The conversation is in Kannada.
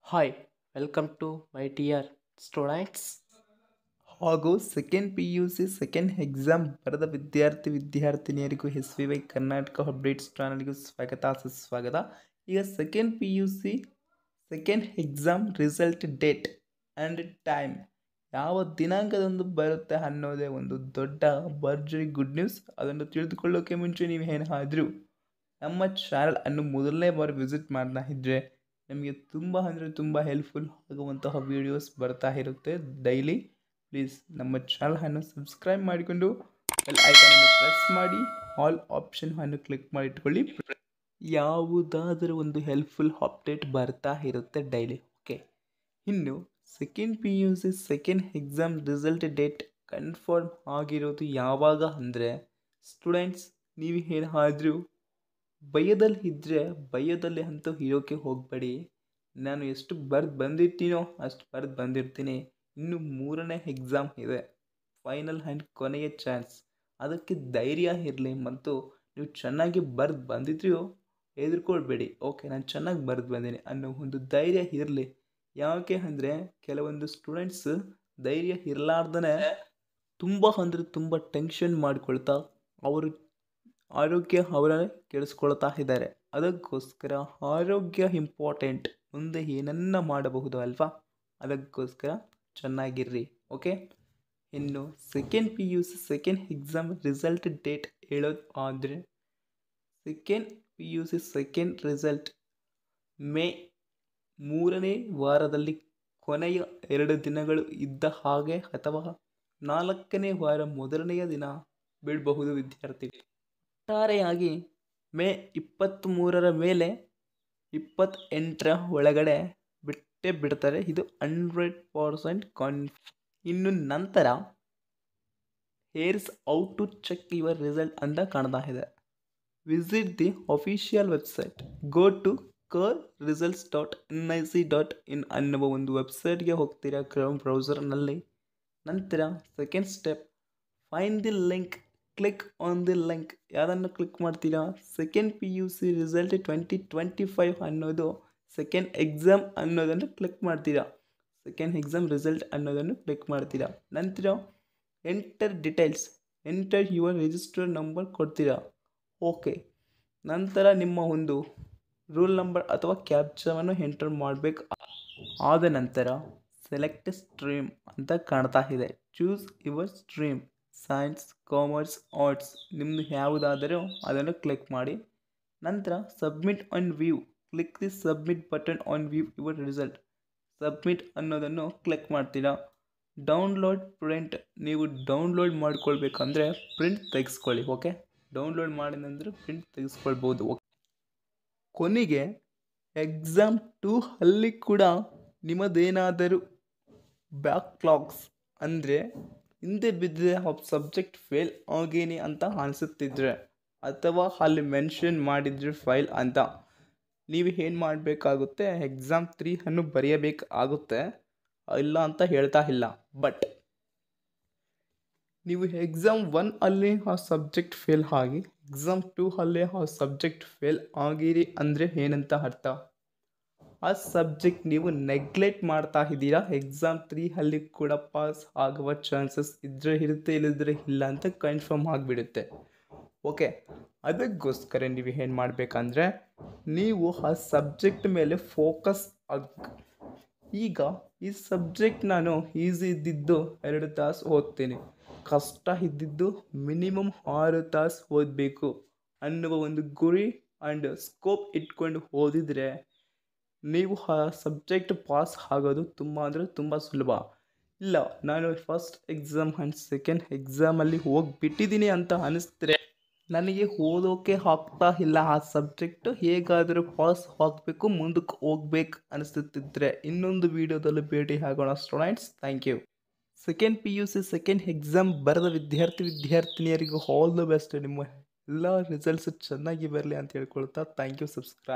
Hi, welcome to my dear students. ಹಾಗೂ second P U C second exam ಬರೆದ ವಿದ್ಯಾರ್ಥಿನಿಯರಿಗೂ S V Y Karnataka updates ಚಾನಲ್ಗೂ ಸುಸ್ವಾಗತ. ಈಗ second P U C second exam result date and time ಯಾವ ದಿನಾಂಕದಂದು ಬರುತ್ತೆ ಅನ್ನೋದೇ ಒಂದು ದೊಡ್ಡ ಭರ್ಜರಿ ಗುಡ್ ನ್ಯೂಸ್. ಅದನ್ನು ತಿಳಿದುಕೊಳ್ಳೋಕೆ ಮುಂಚೆ ನೀವು ಏನಾದರೂ ನಮ್ಮ ಚಾನಲ್ ಅನ್ನು ಮೊದಲನೇ ಬಾರಿ ವಿಸಿಟ್ ಮಾಡ್ತಾ ಇದ್ದರೆ ನಮಗೆ ತುಂಬ ಹೆಲ್ಪ್ಫುಲ್ ಆಗುವಂತಹ ವೀಡಿಯೋಸ್ ಬರ್ತಾ ಇರುತ್ತೆ ಡೈಲಿ. ಪ್ಲೀಸ್ ನಮ್ಮ ಚಾನಲನ್ನು ಸಬ್ಸ್ಕ್ರೈಬ್ ಮಾಡಿಕೊಂಡು ಬೆಲ್ ಐಕಾನನ್ನು ಪ್ರೆಸ್ ಮಾಡಿ ಆಲ್ ಆಪ್ಷನ್ ಅನ್ನು ಕ್ಲಿಕ್ ಮಾಡಿ ಇಟ್ಕೊಳ್ಳಿ. ಯಾವುದಾದರೂ ಒಂದು ಹೆಲ್ಪ್ಫುಲ್ ಅಪ್ಡೇಟ್ ಬರ್ತಾ ಇರುತ್ತೆ ಡೈಲಿ. ಓಕೆ, ಇನ್ನು second P U C second exam result date confirm ಆಗಿರೋದು ಯಾವಾಗ ಅಂದರೆ, ಸ್ಟೂಡೆಂಟ್ಸ್ ನೀವು ಏನಾದರೂ ಭಯದಲ್ಲಿ ಅಂತೂ ಇರೋಕ್ಕೆ ಹೋಗಬೇಡಿ. ನಾನು ಎಷ್ಟು ಬಂದಿರ್ತೀನೋ ಅಷ್ಟು ಬಂದಿರ್ತೀನಿ. ಇನ್ನು 3ನೇ ಎಕ್ಸಾಮ್ ಇದೆ, ಫೈನಲ್ ಆ್ಯಂಡ್ ಕೊನೆಯ ಚಾನ್ಸ್. ಅದಕ್ಕೆ ಧೈರ್ಯ ಇರಲಿ ಮತ್ತು ನೀವು ಚೆನ್ನಾಗಿ ಬಂದಿದ್ರೂ ಹೆದರ್ಕೊಳ್ಬೇಡಿ. ಓಕೆ, ನಾನು ಚೆನ್ನಾಗಿ ಬಂದೀನಿ ಅನ್ನೋ ಒಂದು ಧೈರ್ಯ ಇರಲಿ. ಯಾಕೆ ಅಂದರೆ ಕೆಲವೊಂದು ಸ್ಟೂಡೆಂಟ್ಸ್ ಧೈರ್ಯ ಇರಲಾರ್ದೇ ತುಂಬ ಟೆನ್ಷನ್ ಮಾಡ್ಕೊಳ್ತಾ ಅವರು ಆರೋಗ್ಯ ಅವರೇ ಕೆಡಿಸ್ಕೊಳ್ತಾ ಇದ್ದಾರೆ. ಅದಕ್ಕೋಸ್ಕರ ಆರೋಗ್ಯ ಇಂಪಾರ್ಟೆಂಟ್. ಮುಂದೆ ಏನನ್ನ ಮಾಡಬಹುದು ಅಲ್ವಾ, ಅದಕ್ಕೋಸ್ಕರ ಚೆನ್ನಾಗಿರ್ರಿ. ಓಕೆ, ಇನ್ನು second P U C second exam result date ಹೇಳೋದು ಆದರೆ, second P U C second result May 3ನೇ ವಾರದಲ್ಲಿ ಕೊನೆಯ 2 ದಿನಗಳು ಇದ್ದ ಹಾಗೆ ಅಥವಾ 4ನೇ ವಾರ ಮೊದಲನೆಯ ದಿನ ಬಿಡಬಹುದು ವಿದ್ಯಾರ್ಥಿಗಳು. ಒಟ್ಟಾರೆಯಾಗಿ ಮೇ 23ರ ಮೇಲೆ 28ರ ಒಳಗಡೆ ಬಿಡ್ತಾರೆ. ಇದು 100% ಕಾನ್ಫರ್ಮ್. ಇನ್ನು ನಂತರ here's how to check your result ಅಂತ ಕಾಣ್ತಾ ಇದೆ. Visit the official website, go to kerrissults.nic.in ಅನ್ನುವ ಒಂದು ವೆಬ್ಸೈಟ್ಗೆ ಹೋಗ್ತೀರಾ ಕ್ರೋಮ್ ಬ್ರೌಸರ್ನಲ್ಲಿ. ನಂತರ second step, find the link, click on the link. ಯಾವುದನ್ನು ಕ್ಲಿಕ್ ಮಾಡ್ತೀರಾ? Second P U C result 2025 ಅನ್ನೋದು ಸೆಕೆಂಡ್ ಎಕ್ಸಾಮ್ ಅನ್ನೋದನ್ನು ಕ್ಲಿಕ್ ಮಾಡ್ತೀರಾ. ಸೆಕೆಂಡ್ ಎಕ್ಸಾಮ್ ರಿಸಲ್ಟ್ ಅನ್ನೋದನ್ನು ಕ್ಲಿಕ್ ಮಾಡ್ತೀರಾ. ನಂತರ enter details, enter your register number ಕೊಡ್ತೀರಾ. ಓಕೆ, ನಂತರ ನಿಮ್ಮ ಒಂದು ರೂಲ್ ನಂಬರ್ ಅಥವಾ ಕ್ಯಾಪ್ಚಾವನ್ನು ಎಂಟರ್ ಮಾಡಬೇಕು. ಆದ ನಂತರ ಸೆಲೆಕ್ಟ್ ಸ್ಟ್ರೀಮ್ ಅಂತ ಕಾಣ್ತಾ ಇದೆ. Choose your stream, science, commerce, arts, ನಿಮ್ಮದು ಯಾವುದಾದರೂ ಅದನ್ನು ಕ್ಲಿಕ್ ಮಾಡಿ. ನಂತರ submit on view, click the submit button on view your result. Submit ಅನ್ನೋದನ್ನು ಕ್ಲಿಕ್ ಮಾಡ್ತೀರಾ. ಡೌನ್ಲೋಡ್ ಪ್ರಿಂಟ್, ನೀವು ಡೌನ್ಲೋಡ್ ಮಾಡ್ಕೊಳ್ಬೇಕಂದ್ರೆ ಪ್ರಿಂಟ್ ತೆಗೆಸ್ಕೊಳ್ಳಿ. ಓಕೆ, ಡೌನ್ಲೋಡ್ ಮಾಡಿದಂದರೆ ಪ್ರಿಂಟ್ ತೆಗೆಸ್ಕೊಳ್ಬೋದು. ಕೊನೆಗೆ ಎಕ್ಸಾಮ್ 2 ಅಲ್ಲಿ ಕೂಡ ನಿಮ್ಮದೇನಾದರೂ ಬ್ಯಾಕ್ಲಾಗ್ಸ್ ಅಂದರೆ ಹಿಂದೆ ಬಿದ್ದರೆ ಸಬ್ಜೆಕ್ಟ್ ಫೇಲ್ ಆಗೇನಿ ಅಂತ ಅನಿಸುತ್ತಿದ್ರೆ ಅಥವಾ ಅಲ್ಲಿ ಮೆನ್ಷನ್ ಮಾಡಿದರೆ ಫೈಲ್ ಅಂತ, ನೀವು ಏನು ಮಾಡಬೇಕಾಗುತ್ತೆ, ಎಕ್ಸಾಮ್ 3 ಅನ್ನು ಬರೆಯಬೇಕಾಗುತ್ತೆ. ಇಲ್ಲ ಅಂತ ಹೇಳ್ತಾ ಇಲ್ಲ, ಬಟ್ ನೀವು ಎಕ್ಸಾಮ್ 1 ಅಲ್ಲಿ ಆ ಸಬ್ಜೆಕ್ಟ್ ಫೇಲ್ ಆಗಿ ಎಕ್ಸಾಮ್ 2 ಅಲ್ಲಿ ಆ ಸಬ್ಜೆಕ್ಟ್ ಫೇಲ್ ಆಗಿರಿ ಅಂದರೆ ಏನಂತ ಅರ್ಥ? ಆ ಸಬ್ಜೆಕ್ಟ್ ನೀವು ನೆಗ್ಲೆಕ್ಟ್ ಮಾಡ್ತಾ ಇದ್ದೀರಾ. ಎಕ್ಸಾಮ್ 3 ಅಲ್ಲಿ ಕೂಡ ಪಾಸ್ ಆಗುವ ಚಾನ್ಸಸ್ ಇರುತ್ತೆ, ಇಲ್ಲದ್ರೆ ಇಲ್ಲ ಅಂತ ಕನ್ಫರ್ಮ್ ಆಗಿಬಿಡುತ್ತೆ. ಓಕೆ, ಅದಕ್ಕೋಸ್ಕರ ನೀವು ಏನು ಮಾಡಬೇಕಂದ್ರೆ ನೀವು ಆ ಸಬ್ಜೆಕ್ಟ್ ಮೇಲೆ ಫೋಕಸ್ ಈಗ ಈ ಸಬ್ಜೆಕ್ಟ್ ನಾನು ಈಸಿ ಇದ್ದಿದ್ದು 2 ತಾಸು ಓದ್ತೀನಿ, ಕಷ್ಟ ಇದ್ದಿದ್ದು ಮಿನಿಮಮ್ 6 ತಾಸು ಓದಬೇಕು ಅನ್ನುವ ಒಂದು ಗುರಿ ಆ್ಯಂಡ್ ಸ್ಕೋಪ್ ಇಟ್ಕೊಂಡು ಓದಿದರೆ ನೀವು ಆ ಸಬ್ಜೆಕ್ಟ್ ಪಾಸ್ ಆಗೋದು ತುಂಬ ಸುಲಭ. ಇಲ್ಲ, ನಾನು ಫಸ್ಟ್ ಎಕ್ಸಾಮ್ ಆ್ಯಂಡ್ ಸೆಕೆಂಡ್ ಎಕ್ಸಾಮಲ್ಲಿ ಹೋಗಿಬಿಟ್ಟಿದ್ದೀನಿ ಅಂತ ಅನ್ನಿಸ್ತಾರೆ, ನನಗೆ ಓದೋಕೆ ಆಗ್ತಾ ಇಲ್ಲ, ಆ ಸಬ್ಜೆಕ್ಟು ಹೇಗಾದರೂ ಪಾಸ್ ಆಗಬೇಕು, ಮುಂದಕ್ಕೆ ಹೋಗ್ಬೇಕು ಅನಿಸುತ್ತಿದ್ದರೆ ಇನ್ನೊಂದು ವಿಡಿಯೋದಲ್ಲಿ ಭೇಟಿ ಆಗೋಣ students. Thank you. Second P U C second exam ಬರೆದ ವಿದ್ಯಾರ್ಥಿನಿಯರಿಗೂ ಆಲ್ ದ ಬೆಸ್ಟ್. ನಿಮ್ಮ ಎಲ್ಲ ರಿಸಲ್ಟ್ಸ್ ಚೆನ್ನಾಗಿ ಬರಲಿ ಅಂತ ಹೇಳ್ಕೊಳ್ತಾ ಥ್ಯಾಂಕ್ ಯು. ಸಬ್ಸ್ಕ್ರೈಬ್.